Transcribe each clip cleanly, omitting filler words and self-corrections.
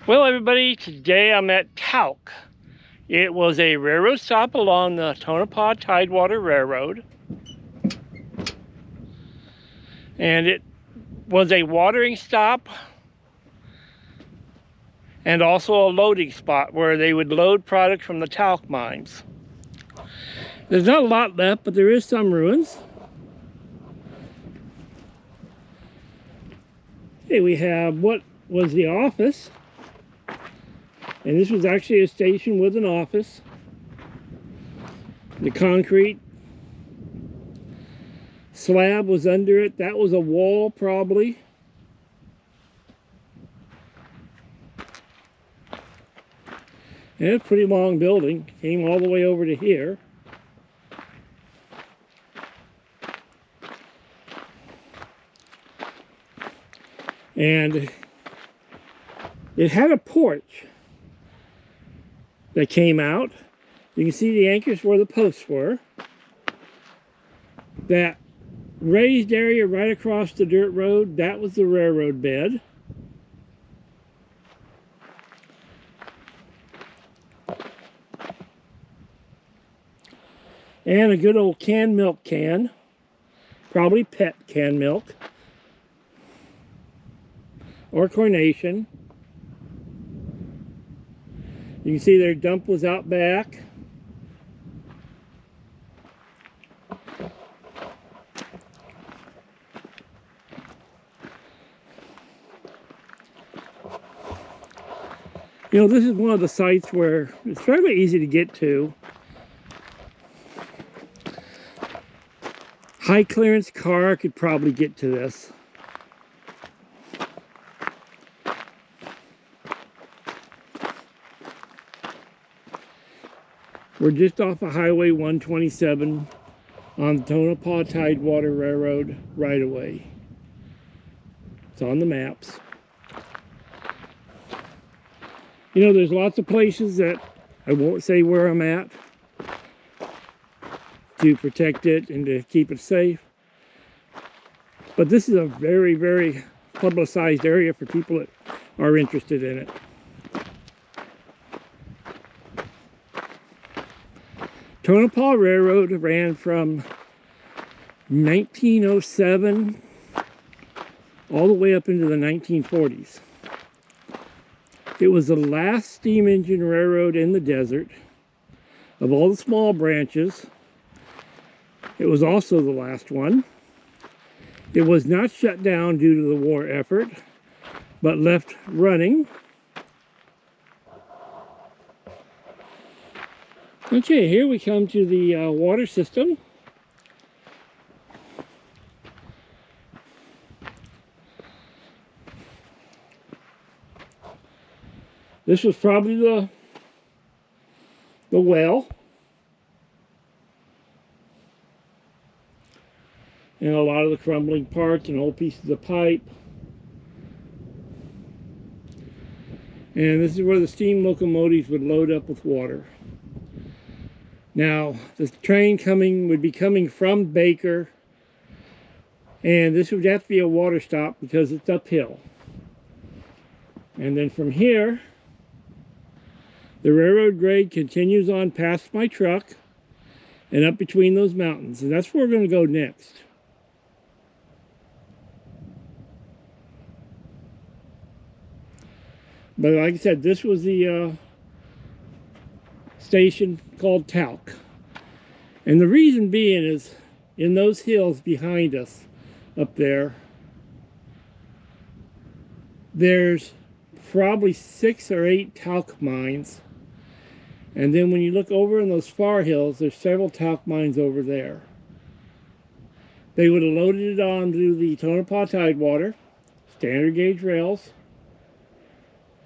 Well, everybody, today I'm at Talc. It was a railroad stop along the Tonopah Tidewater Railroad. And it was a watering stop and also a loading spot where they would load product from the talc mines. There's not a lot left, but there is some ruins. Okay, we have what was the office. And this was actually a station with an office. The concrete slab was under it. That was a wall, probably. And it's a pretty long building. Came all the way over to here. And it had a porch that came out. You can see the anchors where the posts were. That raised area right across the dirt road, that was the railroad bed. And a good old canned milk can. Probably pet canned milk. Or Coronation. You can see their dump was out back. You know, this is one of the sites where it's fairly easy to get to. High clearance car could probably get to this. We're just off of Highway 127 on the Tonopah Tidewater Railroad right away. It's on the maps. You know, there's lots of places that I won't say where I'm at to protect it and to keep it safe. But this is a very, very publicized area for people that are interested in it. Tonopah Railroad ran from 1907 all the way up into the 1940s. It was the last steam engine railroad in the desert. Of all the small branches, it was also the last one. It was not shut down due to the war effort, but left running. Okay, here we come to the water system. This was probably the well. And a lot of the crumbling parts and old pieces of pipe. And this is where the steam locomotives would load up with water. Now, the train would be coming from Baker, and this would have to be a water stop because it's uphill. And then from here, the railroad grade continues on past my truck and up between those mountains, and that's where we're going to go next. But like I said, this was the station called Talc. And the reason being is in those hills behind us up there, there's probably 6 or 8 talc mines. And then when you look over in those far hills, there's several talc mines over there. They would have loaded it onto the Tonopah Tidewater, standard gauge rails.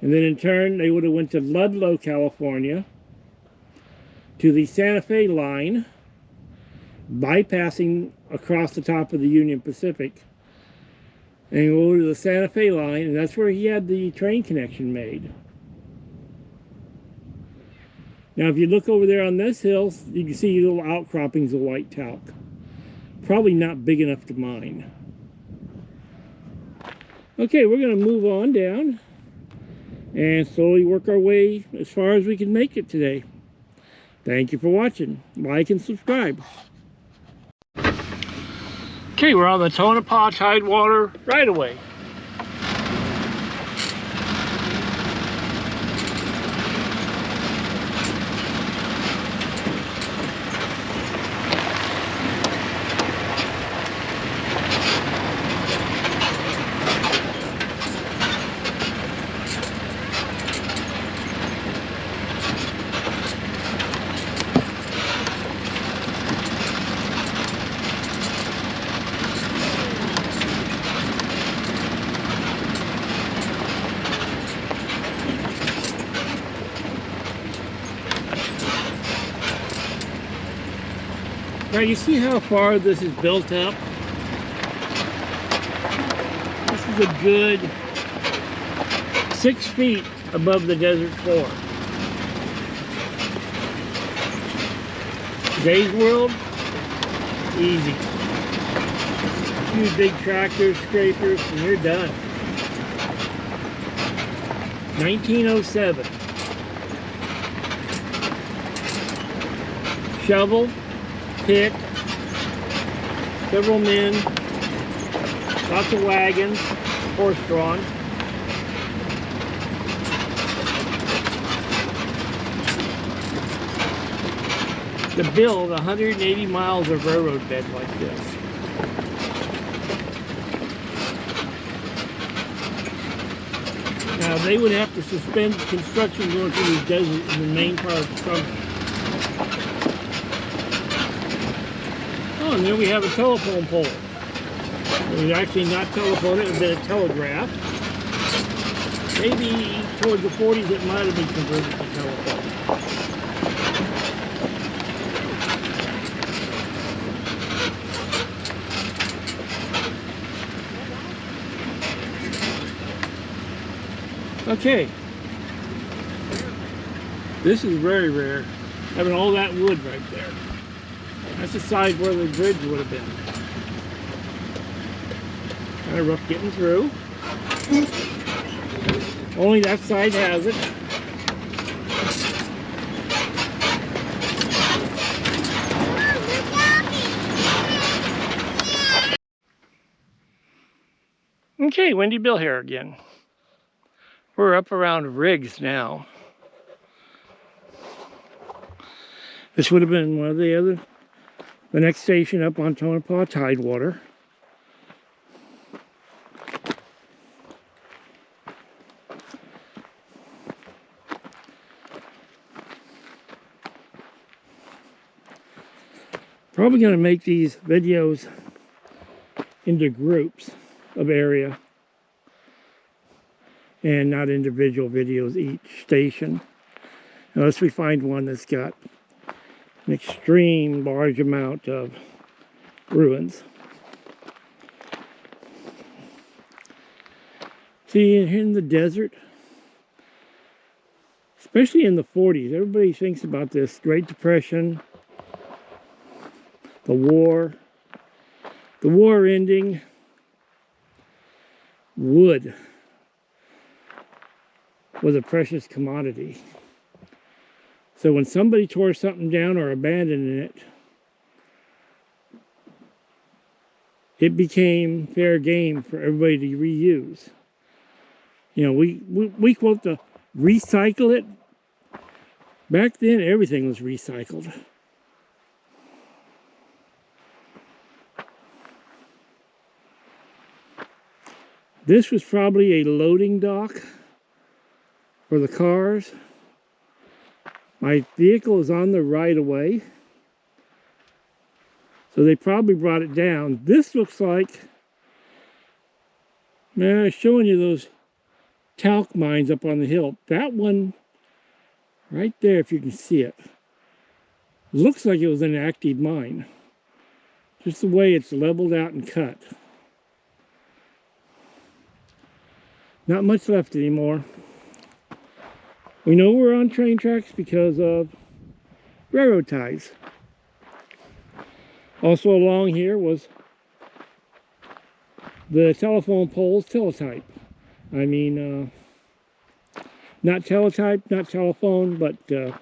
And then in turn, they would have went to Ludlow, California, to the Santa Fe line, bypassing across the top of the Union Pacific, and go to the Santa Fe line, and that's where he had the train connection made. Now, if you look over there on this hill, you can see little outcroppings of white talc. Probably not big enough to mine. Okay, we're going to move on down. and slowly work our way as far as we can make it today. Thank you for watching. Like and subscribe. Okay, we're on the Tonopah Tidewater right away. Now you see how far this is built up? This is a good 6 feet above the desert floor. Today's world, easy. A few big tractors, scrapers, and you're done. 1907. Shovel, pick, several men, lots of wagons, horse-drawn. To build 180 miles of railroad bed like this. Now they would have to suspend construction going through the desert in the main part of the summer. Oh, and there we have a telephone pole. It was actually not telephone, it would have been a telegraph. Maybe towards the 40s it might have been converted to telephone. Okay. This is very rare, having all that wood right there. That's the side where the bridge would have been. Kind of rough getting through. Only that side has it. Okay, Wendy Bill here again. We're up around Riggs now. This would have been one of the next station up on Tonopah Tidewater. Probably going to make these videos into groups of area and not individual videos each station, unless we find one that's got an extreme large amount of ruins. See, in the desert, especially in the 40s, everybody thinks about this Great Depression, the war ending. Wood was a precious commodity. So when somebody tore something down or abandoned it, it became fair game for everybody to reuse. You know, we quote to recycle it. Back then, everything was recycled. This was probably a loading dock for the cars. My vehicle is on the right of way, so they probably brought it down. This looks like, man, I was showing you those talc mines up on the hill. That one right there, if you can see it, looks like it was an active mine. Just the way it's leveled out and cut. Not much left anymore. We know we're on train tracks because of railroad ties. Also along here was the telephone poles teletype. I mean, Not teletype, not telephone, but in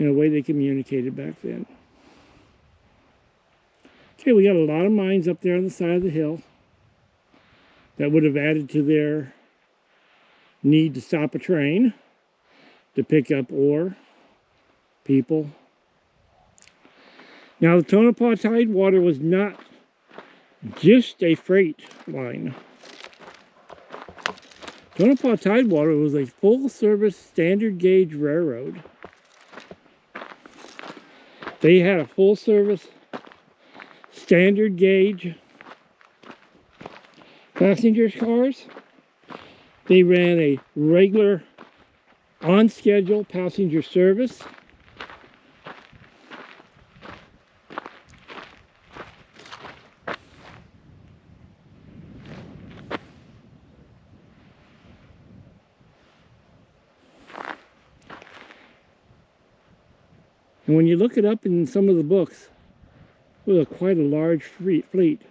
a way they communicated back then. Okay, we got a lot of mines up there on the side of the hill that would have added to their need to stop a train to pick up ore, people. Now, the Tonopah Tidewater was not just a freight line. Tonopah Tidewater was a full-service standard gauge railroad. They had a full-service standard gauge passenger cars. They ran a regular on-schedule passenger service. And when you look it up in some of the books, it was quite a large fleet.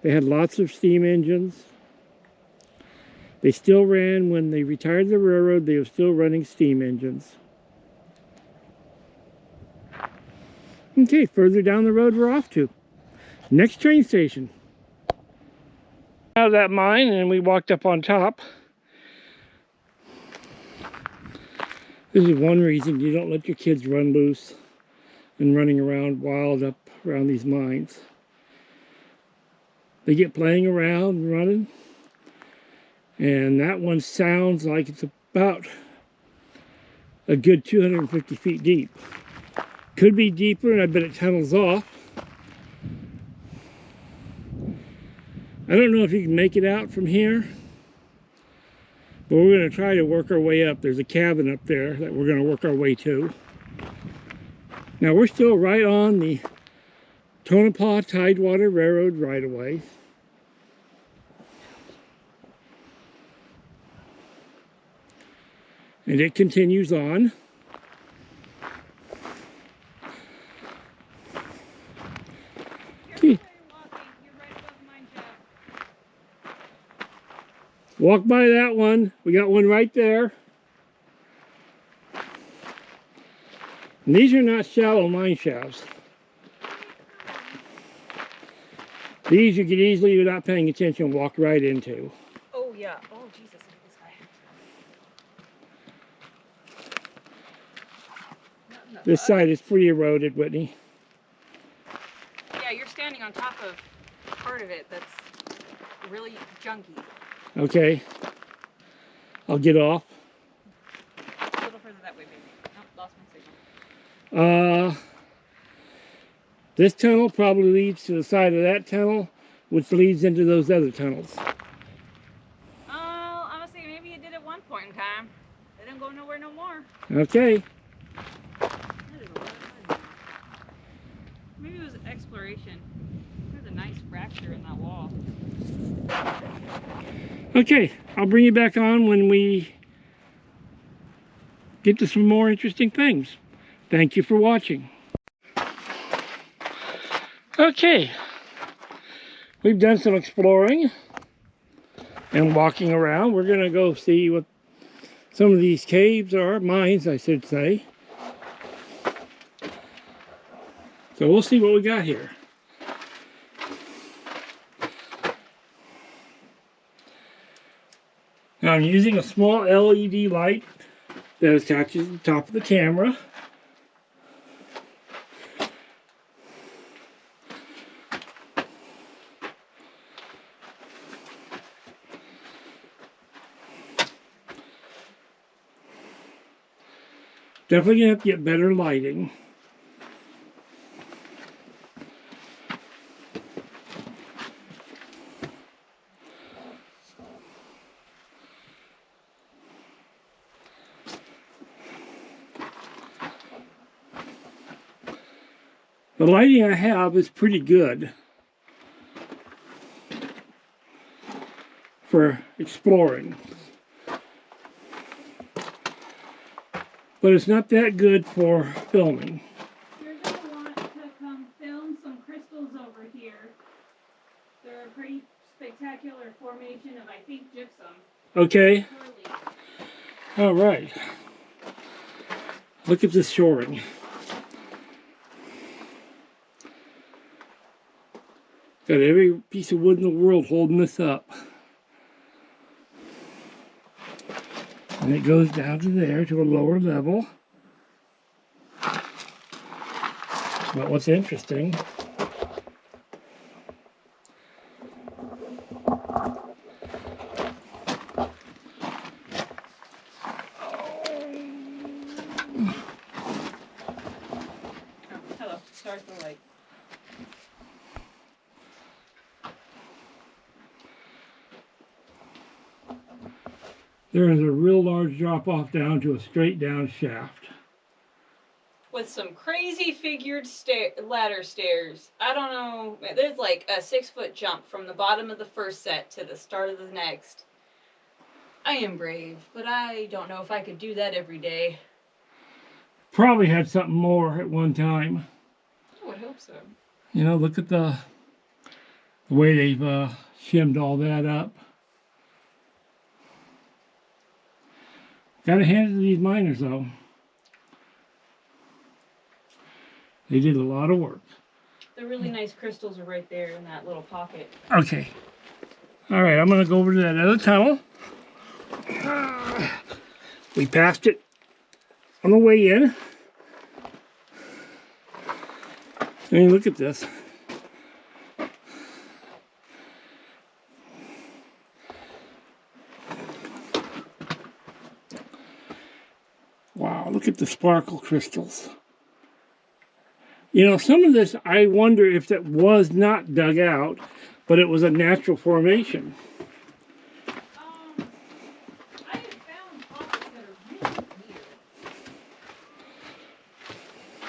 They had lots of steam engines. They still ran, when they retired the railroad, they were still running steam engines. Okay, further down the road we're off to. Next train station. Out of that mine, and we walked up on top. This is one reason you don't let your kids run loose and running around wild up around these mines. They get playing around and running, and that one sounds like it's about a good 250 feet deep. Could be deeper, and I bet it tunnels off. I don't know if you can make it out from here, but we're going to try to work our way up. There's a cabin up there that we're going to work our way to. Now, we're still right on the Tonopah Tidewater Railroad right-of-way. And it continues on. Okay. Walk by that one. We got one right there. And these are not shallow mine shafts. These you could easily, without paying attention, walk right into. Oh yeah. Oh Jesus, look at this guy. This side is pretty eroded, Whitney. Yeah, you're standing on top of part of it that's really junky. Okay. I'll get off. A little further that way, baby. Nope, lost my signal. This tunnel probably leads to the side of that tunnel, which leads into those other tunnels. Oh, honestly, maybe it did at one point in time. It didn't go nowhere no more. Okay. That is a lot of mud. Maybe it was exploration. There's a nice fracture in that wall. Okay, I'll bring you back on when we get to some more interesting things. Thank you for watching. Okay, we've done some exploring and walking around. We're gonna go see what some of these caves are, mines I should say. So we'll see what we got here. Now I'm using a small LED light that attaches to the top of the camera. Definitely gonna have to get better lighting. The lighting I have is pretty good for exploring. but it's not that good for filming. You're going to want to come film some crystals over here. They're a pretty spectacular formation of, I think, gypsum. Okay. Curly. All right. Look at this shoring. Got every piece of wood in the world holding this up. And it goes down to there, to a lower level. But what's interesting, Hello, start the light. there is a real large drop off down to a straight down shaft. With some crazy figured ladder stairs. I don't know. There's like a 6-foot jump from the bottom of the first set to the start of the next. I am brave, but I don't know if I could do that every day. Probably had something more at one time. I would hope so. You know, look at the way they've shimmed all that up. Gotta hand it to these miners though. They did a lot of work. The really nice crystals are right there in that little pocket. Okay. All right, I'm gonna go over to that other tunnel. We passed it on the way in. I mean, look at this. Wow, look at the sparkle crystals. You know, some of this, I wonder if that was not dug out, but it was a natural formation. I have found pockets that are really weird.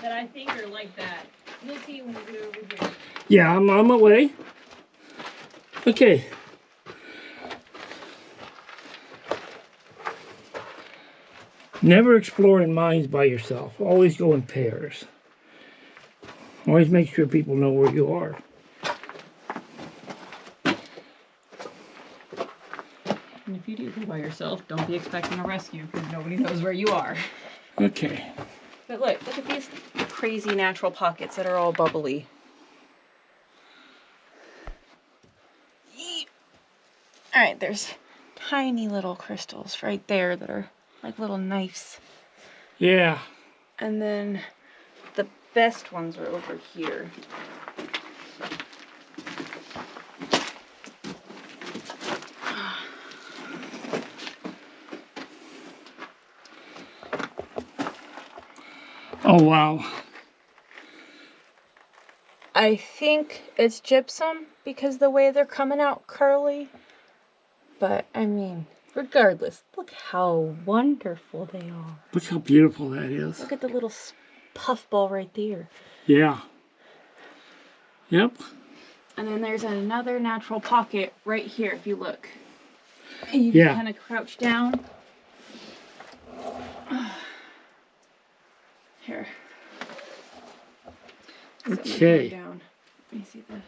That I think are like that. You'll see when we get over here. Yeah, I'm on my way. Okay. Never explore in mines by yourself. Always go in pairs. Always make sure people know where you are. And if you do go by yourself, don't be expecting a rescue because nobody knows where you are. Okay. But look at these crazy natural pockets that are all bubbly. All right, there's tiny little crystals right there that are like little knives. Yeah. And then the best ones are over here. Oh, wow. I think it's gypsum because the way they're coming out curly. But, I mean, regardless, look how wonderful they are. Look how beautiful that is. Look at the little puffball right there. Yeah. Yep. And then there's another natural pocket right here if you look. And you can kind of crouch down. Here. Okay. Down. Let me see the...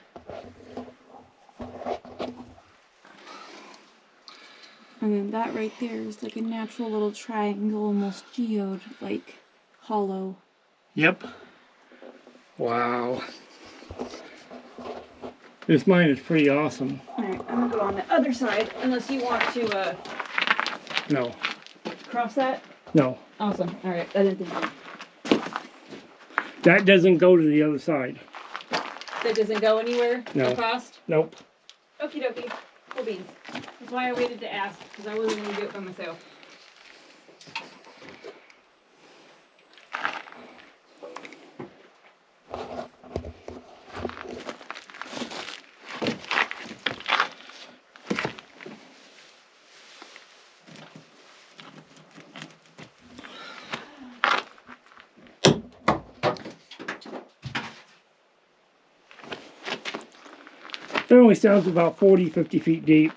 And then that right there is like a natural little triangle, almost geode, like hollow. Yep. Wow. This mine is pretty awesome. Alright, I'm gonna go on the other side, unless you want to, No. cross that? No. Awesome. Alright, I didn't think That doesn't go to the other side. that doesn't go anywhere? No. Across? Nope. Okie dokie. Cool beans. That's why I waited to ask, because I wasn't gonna do it by myself. It only sounds about 40, 50 feet deep.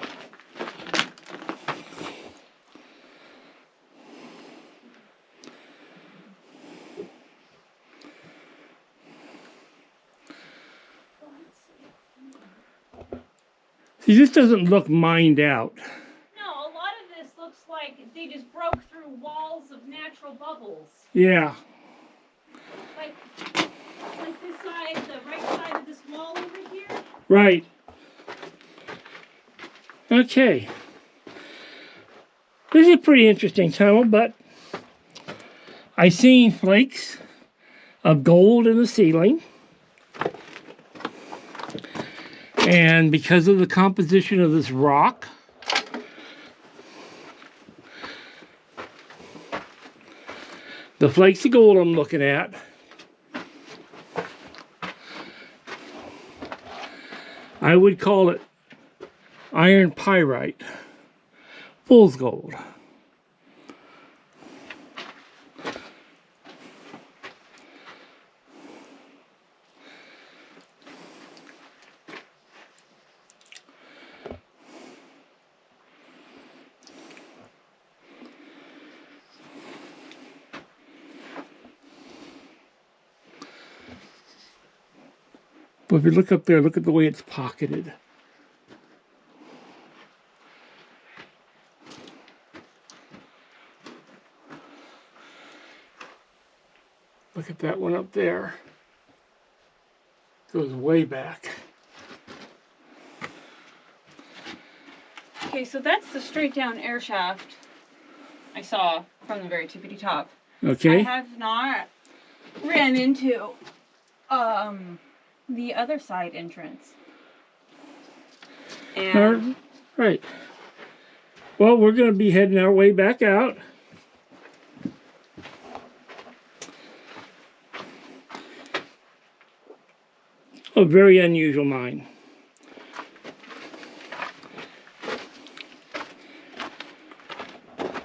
See, this doesn't look mined out. No, a lot of this looks like they just broke through walls of natural bubbles. Yeah. Like this side, the right side of this wall over here. Right. Okay. This is a pretty interesting tunnel, but I seen flakes of gold in the ceiling. And because of the composition of this rock, the flakes of gold I'm looking at I would call it iron pyrite, fool's gold. But if you look up there, look at the way it's pocketed. Look at that one up there. Goes way back. Okay, so that's the straight down air shaft I saw from the very tippity top. Okay. I have not ran into the other side entrance. And right. Well, we're going to be heading our way back out. A very unusual mine.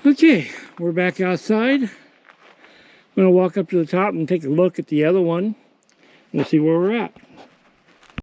Okay, we're back outside. I'm going to walk up to the top and take a look at the other one and see where we're at.